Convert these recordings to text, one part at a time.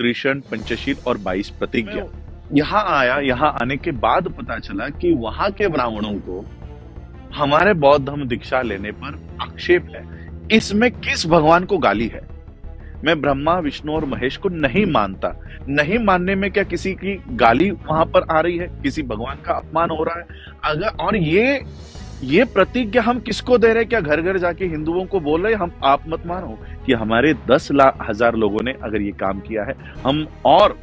त्रिशण, पंचशील और 22 प्रतिज्ञा। यहाँ आया, यहाँ आने के बाद पता चला कि वहां के ब्राह्मणों को हमारे बौद्ध धर्म दीक्षा लेने पर आक्षेप है। इसमें किस भगवान को गाली है? मैं ब्रह्मा, विष्णु और महेश को नहीं मानता। नहीं मानने में क्या किसी की गाली वहां पर आ रही है? किसी भगवान का अपमान हो रहा है? अगर और ये प्रतिज्ञा हम किसको दे रहे हैं? क्या घर घर जाके हिंदुओं को बोल रहे हैं हम आप मत मानो? कि हमारे 10,000 लोगों ने अगर ये काम किया है, हम और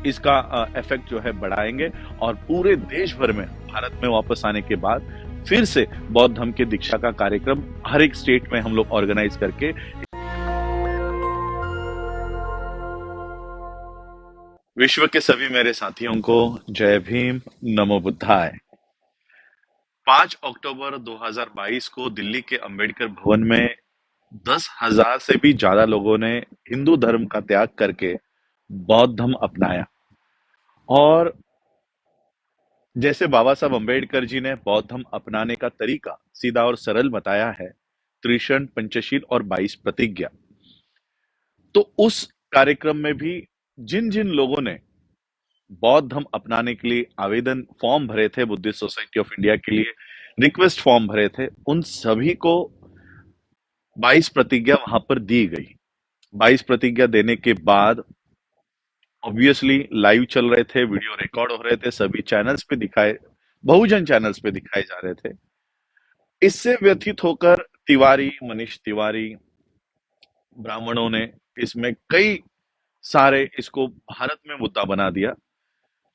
इसका इफेक्ट जो है बढ़ाएंगे और पूरे देश भर में भारत में वापस आने के बाद फिर से बौद्ध धर्म के दीक्षा का कार्यक्रम हर एक स्टेट में हम लोग ऑर्गेनाइज करके। विश्व के सभी मेरे साथियों को जय भीम, नमो बुद्धाय। 5 अक्टूबर 2022 को दिल्ली के अंबेडकर भवन में 10,000 से भी ज्यादा लोगों ने हिंदू धर्म का त्याग करके बौद्ध धर्म अपनाया। और जैसे बाबा साहब अंबेडकर जी ने बौद्ध धर्म अपनाने का तरीका सीधा और सरल बताया है, त्रिशण, पंचशील और 22 प्रतिज्ञा। तो उस कार्यक्रम में भी जिन जिन लोगों ने बौद्ध धर्म अपनाने के लिए आवेदन फॉर्म भरे थे, बुद्धिस्ट सोसाइटी ऑफ इंडिया के लिए रिक्वेस्ट फॉर्म भरे थे, उन सभी को 22 प्रतिज्ञा वहां पर दी गई। 22 प्रतिज्ञा देने के बाद ऑब्वियसली लाइव चल रहे थे, वीडियो रिकॉर्ड हो रहे थे, सभी चैनल्स पे दिखाए, बहुजन चैनल्स पे दिखाए जा रहे थे। इससे व्यथित होकर तिवारी, मनीष तिवारी, ब्राह्मणों ने इसमें कई सारे इसको भारत में मुद्दा बना दिया।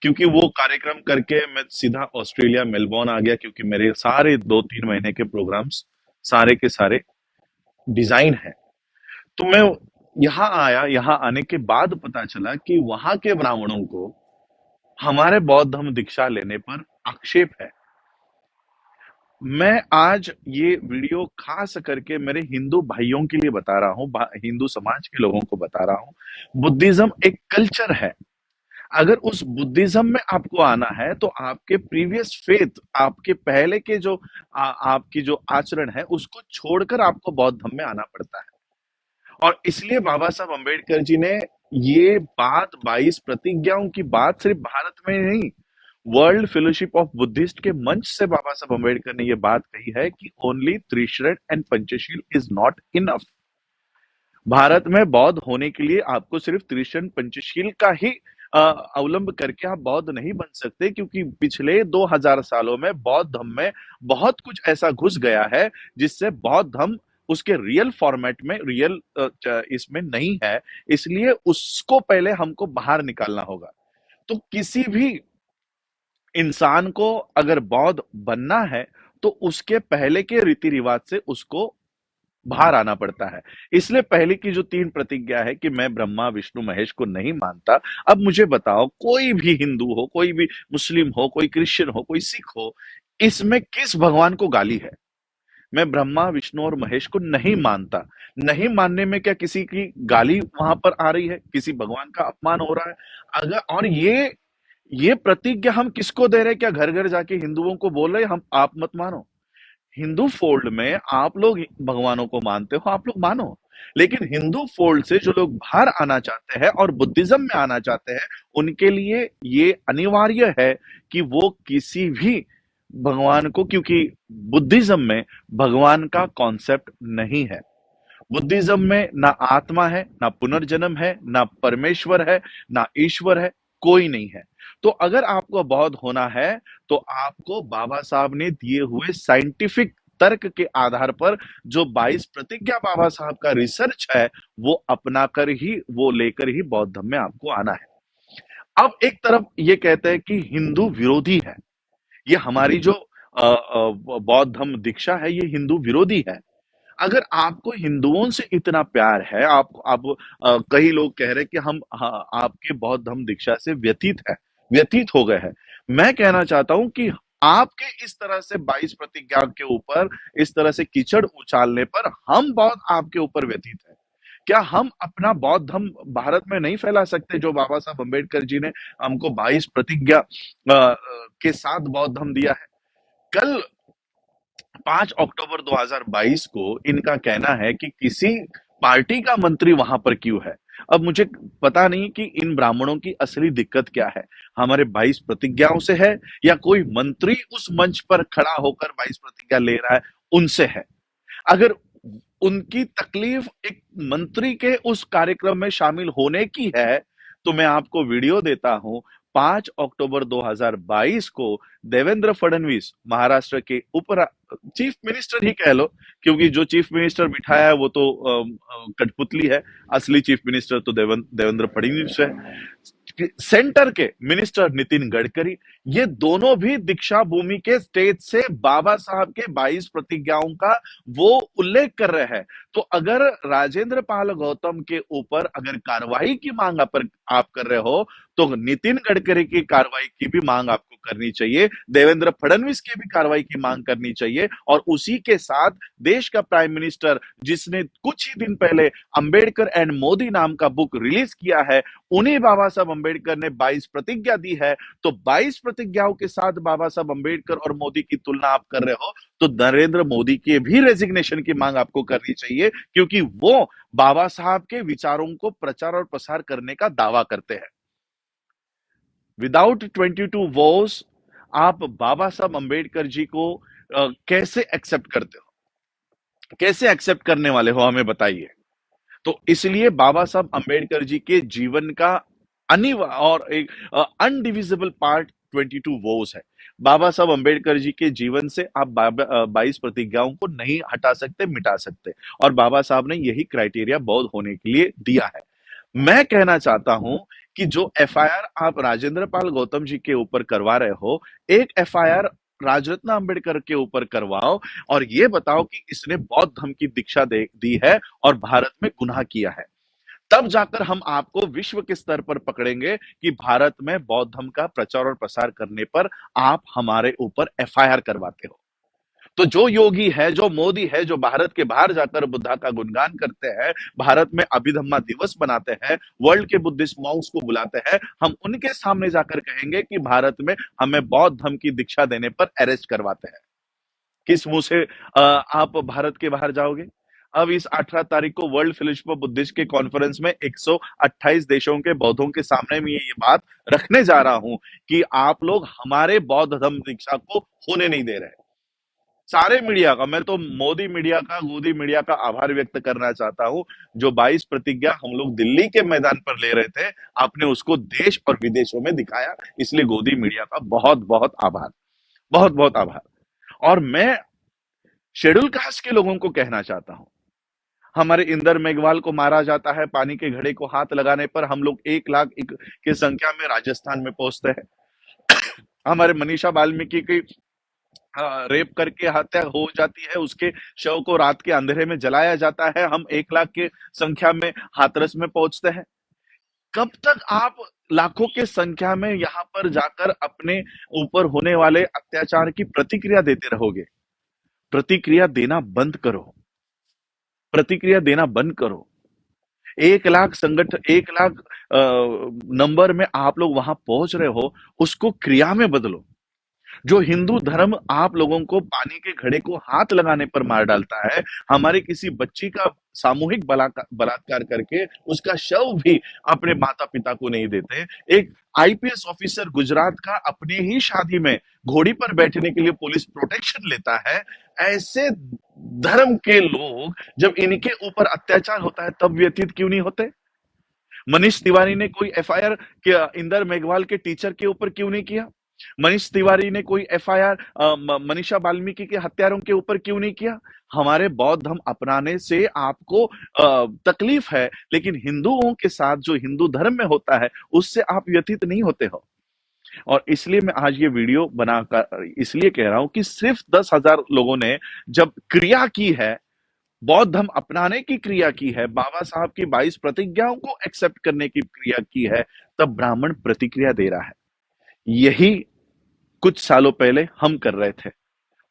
क्योंकि वो कार्यक्रम करके मैं सीधा ऑस्ट्रेलिया मेलबोर्न आ गया, क्योंकि मेरे सारे 2-3 महीने के प्रोग्राम्स सारे के सारे डिजाइन है। तो मैं यहाँ आया, यहाँ आने के बाद पता चला कि वहां के ब्राह्मणों को हमारे बौद्ध धर्म दीक्षा लेने पर आक्षेप है। मैं आज ये वीडियो खास करके मेरे हिंदू भाइयों के लिए बता रहा हूँ, हिंदू समाज के लोगों को बता रहा हूँ। बुद्धिज्म एक कल्चर है। अगर उस बुद्धिज्म में आपको आना है तो आपके प्रीवियस फेथ, आपके पहले के जो आपकी जो आचरण है उसको छोड़कर आपको बौद्ध धर्म में आना पड़ता है। और इसलिए बाबा साहब अंबेडकर जी ने ये बात 22 प्रतिज्ञाओं की बात सिर्फ भारत में नहीं, वर्ल्ड फेलोशिप ऑफ बुद्धिस्ट के मंच से बाबा साहब अंबेडकर ने ये बात कही है कि only Trisharan and Panchsheel is not enough. Bharat में बौद्ध होने के लिए आपको सिर्फ त्रिशरण पंचशील का ही अवलंब करके आप बौद्ध नहीं बन सकते, क्योंकि पिछले 2000 सालों में बौद्ध धर्म में बहुत कुछ ऐसा घुस गया है जिससे बौद्ध धर्म उसके रियल फॉर्मेट में, रियल इसमें नहीं है। इसलिए उसको पहले हमको बाहर निकालना होगा। तो किसी भी इंसान को अगर बौद्ध बनना है तो उसके पहले के रीति रिवाज से उसको बाहर आना पड़ता है। इसलिए पहले की जो 3 प्रतिज्ञा है कि मैं ब्रह्मा, विष्णु, महेश को नहीं मानता। अब मुझे बताओ, कोई भी हिंदू हो, कोई भी मुस्लिम हो, कोई क्रिश्चियन हो, कोई सिख हो, इसमें किस भगवान को गाली है? मैं ब्रह्मा, विष्णु और महेश को नहीं मानता। नहीं मानने में क्या किसी की गाली वहां पर आ रही है? किसी भगवान का अपमान हो रहा है? अगर और ये प्रतिज्ञा हम किसको दे रहे हैं? क्या घर घर जाके हिंदुओं को बोल रहे हैं हम आप मत मानो? हिंदू फोल्ड में आप लोग भगवानों को मानते हो, आप लोग मानो, लेकिन हिंदू फोल्ड से जो लोग बाहर आना चाहते हैं और बुद्धिज्म में आना चाहते हैं, उनके लिए ये अनिवार्य है कि वो किसी भी भगवान को, क्योंकि बुद्धिज्म में भगवान का कॉन्सेप्ट नहीं है। बुद्धिज्म में ना आत्मा है, ना पुनर्जन्म है, ना परमेश्वर है, ना ईश्वर है, कोई नहीं है। तो अगर आपको बौद्ध होना है तो आपको बाबा साहब ने दिए हुए साइंटिफिक तर्क के आधार पर जो 22 प्रतिज्ञा बाबा साहब का रिसर्च है वो अपनाकर ही, वो लेकर ही बौद्ध धर्म में आपको आना है। अब एक तरफ ये कहते हैं कि हिंदू विरोधी है, ये हमारी जो बौद्ध धर्म दीक्षा है ये हिंदू विरोधी है। अगर आपको हिंदुओं से इतना प्यार है, आप कई लोग कह रहे हैं कि हम आपके बौद्ध धर्म दीक्षा से व्यतीत हो गए हैं। मैं कहना चाहता हूं कि आपके इस तरह से 22 प्रतिज्ञा के ऊपर इस तरह से कीचड़ उछालने पर हम बौद्ध आपके ऊपर व्यतीत है। क्या हम अपना बौद्ध धर्म भारत में नहीं फैला सकते, जो बाबा साहब अंबेडकर जी ने हमको 22 प्रतिज्ञा के साथ बौद्ध धर्म दिया है? कल 5 अक्टूबर 2022 को इनका कहना है कि किसी पार्टी का मंत्री वहां पर क्यों है? अब मुझे पता नहीं कि इन ब्राह्मणों की असली दिक्कत क्या है। हमारे 22 प्रतिज्ञाओं से है या कोई मंत्री उस मंच पर खड़ा होकर 22 प्रतिज्ञा ले रहा है, उनसे है। अगर उनकी तकलीफ एक मंत्री के उस कार्यक्रम में शामिल होने की है, तो मैं आपको वीडियो देता हूं। 5 अक्टूबर 2022 को देवेंद्र फडणवीस, महाराष्ट्र के चीफ मिनिस्टर ही कह लो, क्योंकि जो चीफ मिनिस्टर बिठाया है वो तो कठपुतली है। असली चीफ मिनिस्टर तो देवेंद्र फडणवीस है। सेंटर के मिनिस्टर नितिन गडकरी, ये दोनों भी दीक्षा भूमि के स्टेज से बाबा साहब के 22 प्रतिज्ञाओं का वो उल्लेख कर रहे हैं। तो अगर राजेंद्र पाल गौतम के ऊपर अगर कार्रवाई की मांग आप कर रहे हो, तो नितिन गडकरी की कार्रवाई की भी मांग आपको करनी चाहिए, देवेंद्र फडणवीस की भी कार्रवाई की मांग करनी चाहिए। और उसी के साथ देश का प्राइम मिनिस्टर, जिसने कुछ ही दिन पहले अंबेडकर एंड मोदी नाम का बुक रिलीज किया है, उन्हीं बाबा साहब अंबेडकर ने 22 प्रतिज्ञा दी है। तो 22 प्रतिज्ञाओं के साथ बाबा साहब अंबेडकर और मोदी की तुलना आप कर रहे हो, तो नरेंद्र मोदी के भी रेजिग्नेशन की मांग आपको करनी चाहिए, क्योंकि वो बाबा साहब के विचारों को प्रचार और प्रसार करने का दावा करते हैं। विदाउट 22 वोस आप बाबा साहब अंबेडकर जी को कैसे एक्सेप्ट करते हो, कैसे एक्सेप्ट करने वाले हो, हमें बताइए। तो इसलिए बाबा साहब अंबेडकर जी के जीवन का अनिवार्य और एक अनडिविजिबल पार्ट 22 वोस है। बाबा साहब अंबेडकर जी के जीवन से आप 22 प्रतिज्ञाओं को नहीं हटा सकते, मिटा सकते। और बाबा साहब ने यही क्राइटेरिया बौद्ध होने के लिए दिया है। मैं कहना चाहता हूं कि जो एफआईआर आप राजेंद्र पाल गौतम जी के ऊपर करवा रहे हो, एक एफआईआर राजरत्न अंबेडकर के ऊपर करवाओ और ये बताओ कि इसने बौद्ध धर्म की दीक्षा दी है और भारत में गुनाह किया है। तब जाकर हम आपको विश्व के स्तर पर पकड़ेंगे कि भारत में बौद्ध धर्म का प्रचार और प्रसार करने पर आप हमारे ऊपर एफआईआर करवाते हो। तो जो योगी है, जो मोदी है, जो भारत के बाहर जाकर बुद्धा का गुणगान करते हैं, भारत में अभिधम्मा दिवस बनाते हैं, वर्ल्ड के बुद्धिस्ट मॉन्क्स को बुलाते हैं, हम उनके सामने जाकर कहेंगे कि भारत में हमें बौद्ध धर्म की दीक्षा देने पर अरेस्ट करवाते हैं। किस मुंह से आप भारत के बाहर जाओगे? अब इस 18 तारीख को वर्ल्ड फेलोशिप ऑफ बुद्धिस्ट के कॉन्फ्रेंस में 128 देशों के बौद्धों के सामने में ये बात रखने जा रहा हूं कि आप लोग हमारे बौद्ध धर्म दीक्षा को होने नहीं दे रहे। सारे मीडिया का, मैं तो मोदी मीडिया का, गोदी मीडिया का आभार व्यक्त करना चाहता हूं। जो 22 प्रतिज्ञा हम लोग दिल्ली के मैदान पर ले रहे थे, आपने उसको देश और विदेशों में दिखाया, इसलिए गोदी मीडिया का बहुत बहुत आभार, बहुत बहुत आभार। और मैं शेड्यूल कास्ट के लोगों को कहना चाहता हूं, हमारे इंदर मेघवाल को मारा जाता है, पानी के घड़े को हाथ लगाने पर हम लोग 1 लाख की संख्या में राजस्थान में पहुंचते हैं। हमारे मनीषा वाल्मीकि की रेप करके हत्या हो जाती है, उसके शव को रात के अंधेरे में जलाया जाता है, हम 1 लाख की संख्या में हाथरस में पहुंचते हैं। कब तक आप लाखों के संख्या में यहां पर जाकर अपने ऊपर होने वाले अत्याचार की प्रतिक्रिया देते रहोगे? प्रतिक्रिया देना बंद करो, प्रतिक्रिया देना बंद करो। 1 लाख संगठन, 1 लाख नंबर में आप लोग वहां पहुंच रहे हो, उसको क्रिया में बदलो। जो हिंदू धर्म आप लोगों को पानी के घड़े को हाथ लगाने पर मार डालता है, हमारे किसी बच्ची का सामूहिक बलात्कार करके उसका शव भी अपने माता पिता को नहीं देते, एक आईपीएस ऑफिसर गुजरात का अपने ही शादी में घोड़ी पर बैठने के लिए पुलिस प्रोटेक्शन लेता है, ऐसे धर्म के लोग जब इनके ऊपर अत्याचार होता है तब व्यथित क्यों नहीं होते? मनीष तिवारी ने कोई एफआईआर इंदर मेघवाल के टीचर के ऊपर क्यों नहीं किया? मनीष तिवारी ने कोई एफआईआर मनीषा वाल्मीकि के हत्यारों के ऊपर क्यों नहीं किया? हमारे बौद्ध धर्म अपनाने से आपको तकलीफ है, लेकिन हिंदुओं के साथ जो हिंदू धर्म में होता है उससे आप व्यथित नहीं होते हो। और इसलिए मैं आज ये वीडियो बनाकर इसलिए कह रहा हूं कि सिर्फ 10,000 लोगों ने जब क्रिया की है, बौद्ध धर्म अपनाने की क्रिया की है, बाबा साहब की 22 प्रतिज्ञाओं को एक्सेप्ट करने की क्रिया की है, तब ब्राह्मण प्रतिक्रिया दे रहा है। यही कुछ सालों पहले हम कर रहे थे।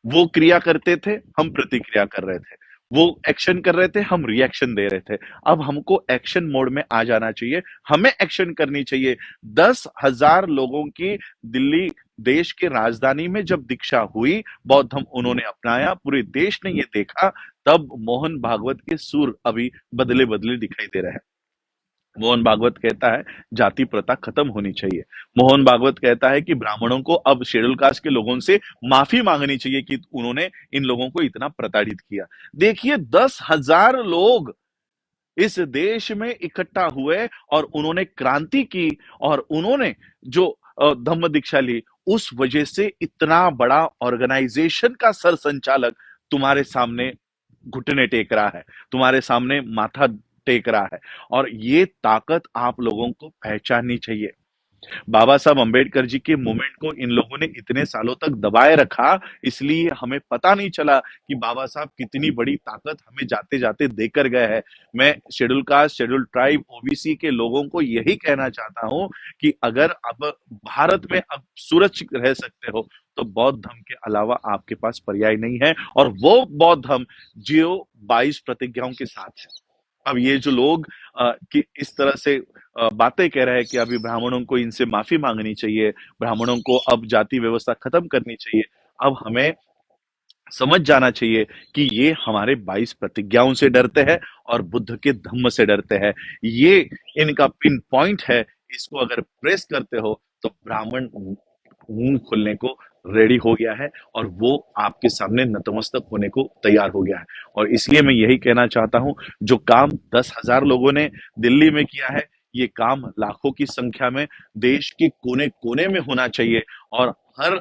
वो क्रिया करते थे, हम प्रतिक्रिया कर रहे थे। वो एक्शन कर रहे थे, हम रिएक्शन दे रहे थे। अब हमको एक्शन मोड में आ जाना चाहिए, हमें एक्शन करनी चाहिए। 10,000 लोगों की दिल्ली देश के राजधानी में जब दीक्षा हुई, बौद्ध धर्म उन्होंने अपनाया, पूरे देश ने ये देखा, तब मोहन भागवत के सुर अभी बदले बदले दिखाई दे रहे हैं। मोहन भागवत कहता है जाति प्रथा खत्म होनी चाहिए। मोहन भागवत कहता है कि ब्राह्मणों को अब शेड्यूल कास्ट के लोगों से माफी मांगनी चाहिए कि उन्होंने इन लोगों को इतना प्रताड़ित किया। देखिए 10,000 लोग इस देश में इकट्ठा हुए और उन्होंने क्रांति की, और उन्होंने जो धम्म दीक्षा ली, उस वजह से इतना बड़ा ऑर्गेनाइजेशन का सर संचालक तुम्हारे सामने घुटने टेक रहा है, तुम्हारे सामने माथा टेक रहा है। और ये ताकत आप लोगों को पहचाननी चाहिए। बाबा साहब अंबेडकर जी के मूवमेंट को इन लोगों ने इतने सालों तक दबाए रखा, इसलिए हमें पता नहीं चला कि बाबा साहब कितनी बड़ी ताकत हमें जाते जाते देकर गए हैं। मैं schedule caste, schedule tribe, OBC के लोगों को यही कहना चाहता हूं कि अगर अब भारत में अब सुरक्षित रह सकते हो तो बौद्ध धर्म के अलावा आपके पास पर्याय नहीं है, और वो बौद्ध धर्म जो 22 प्रतिज्ञाओं के साथ है। अब ये जो लोग कि इस तरह से बातें कह रहे हैं कि अभी ब्राह्मणों को इनसे माफी मांगनी चाहिए, ब्राह्मणों को अब जाति व्यवस्था खत्म करनी चाहिए, अब हमें समझ जाना चाहिए कि ये हमारे 22 प्रतिज्ञाओं से डरते हैं और बुद्ध के धम्म से डरते हैं। ये इनका पिन पॉइंट है। इसको अगर प्रेस करते हो तो ब्राह्मण मुंह खोलने को रेडी हो गया है, और वो आपके सामने नतमस्तक होने को तैयार हो गया है। और इसलिए मैं यही कहना चाहता हूं, जो काम 10,000 लोगों ने दिल्ली में किया है, ये काम लाखों की संख्या में देश के कोने कोने में होना चाहिए। और हर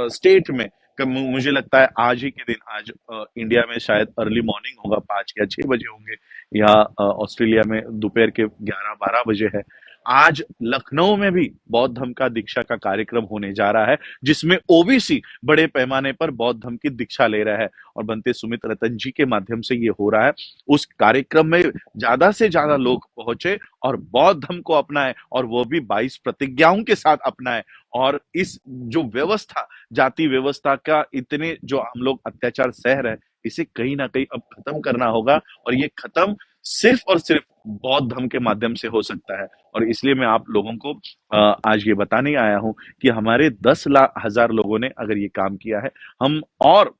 स्टेट में मुझे लगता है आज ही के दिन, आज इंडिया में शायद अर्ली मॉर्निंग होगा, 5 या 6 बजे होंगे, या ऑस्ट्रेलिया में दोपहर के 11-12 बजे है। आज लखनऊ में भी बौद्ध धर्म का दीक्षा का कार्यक्रम होने जा रहा है, जिसमें ओबीसी बड़े पैमाने पर बौद्ध धर्म की दीक्षा ले रहा है, और बनते सुमित रतन जी के माध्यम से ये हो रहा है। उस कार्यक्रम में ज्यादा से ज्यादा लोग पहुंचे और बौद्ध धर्म को अपनाए, और वो भी 22 प्रतिज्ञाओं के साथ अपनाए। और इस जो व्यवस्था, जाति व्यवस्था का इतने जो हम लोग अत्याचार सह रहे हैं, इसे कहीं ना कहीं अब खत्म करना होगा, और ये खत्म सिर्फ और सिर्फ बौद्ध धर्म के माध्यम से हो सकता है। और इसलिए मैं आप लोगों को आज ये बताने आया हूं कि हमारे 10,000 लोगों ने अगर ये काम किया है, हम और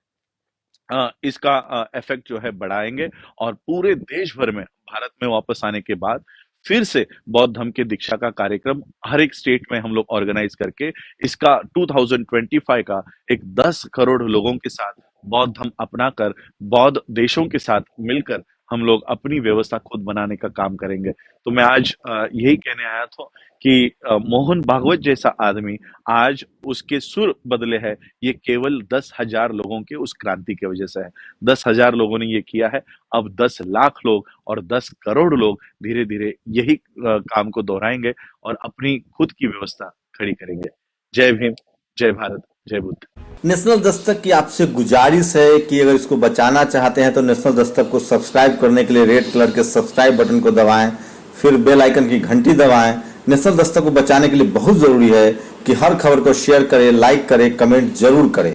इसका इफेक्ट जो है बढ़ाएंगे, और पूरे देश भर में भारत में वापस आने के बाद फिर से बौद्ध धर्म के दीक्षा का कार्यक्रम हर एक स्टेट में हम लोग ऑर्गेनाइज करके इसका 2025 का एक 10 करोड़ लोगों के साथ बौद्ध धर्म अपनाकर, बौद्ध देशों के साथ मिलकर हम लोग अपनी व्यवस्था खुद बनाने का काम करेंगे। तो मैं आज यही कहने आया था कि मोहन भागवत जैसा आदमी, आज उसके सुर बदले हैं, ये केवल 10,000 लोगों के उस क्रांति की वजह से है। 10,000 लोगों ने ये किया है। अब 10 लाख लोग और 10 करोड़ लोग धीरे धीरे यही काम को दोहराएंगे और अपनी खुद की व्यवस्था खड़ी करेंगे। जय भीम, जय भारत, जय बुद्ध। नेशनल दस्तक की आपसे गुजारिश है कि अगर इसको बचाना चाहते हैं तो नेशनल दस्तक को सब्सक्राइब करने के लिए रेड कलर के सब्सक्राइब बटन को दबाएं, फिर बेल आइकन की घंटी दबाएं। नेशनल दस्तक को बचाने के लिए बहुत ज़रूरी है कि हर खबर को शेयर करें, लाइक करें, कमेंट जरूर करें।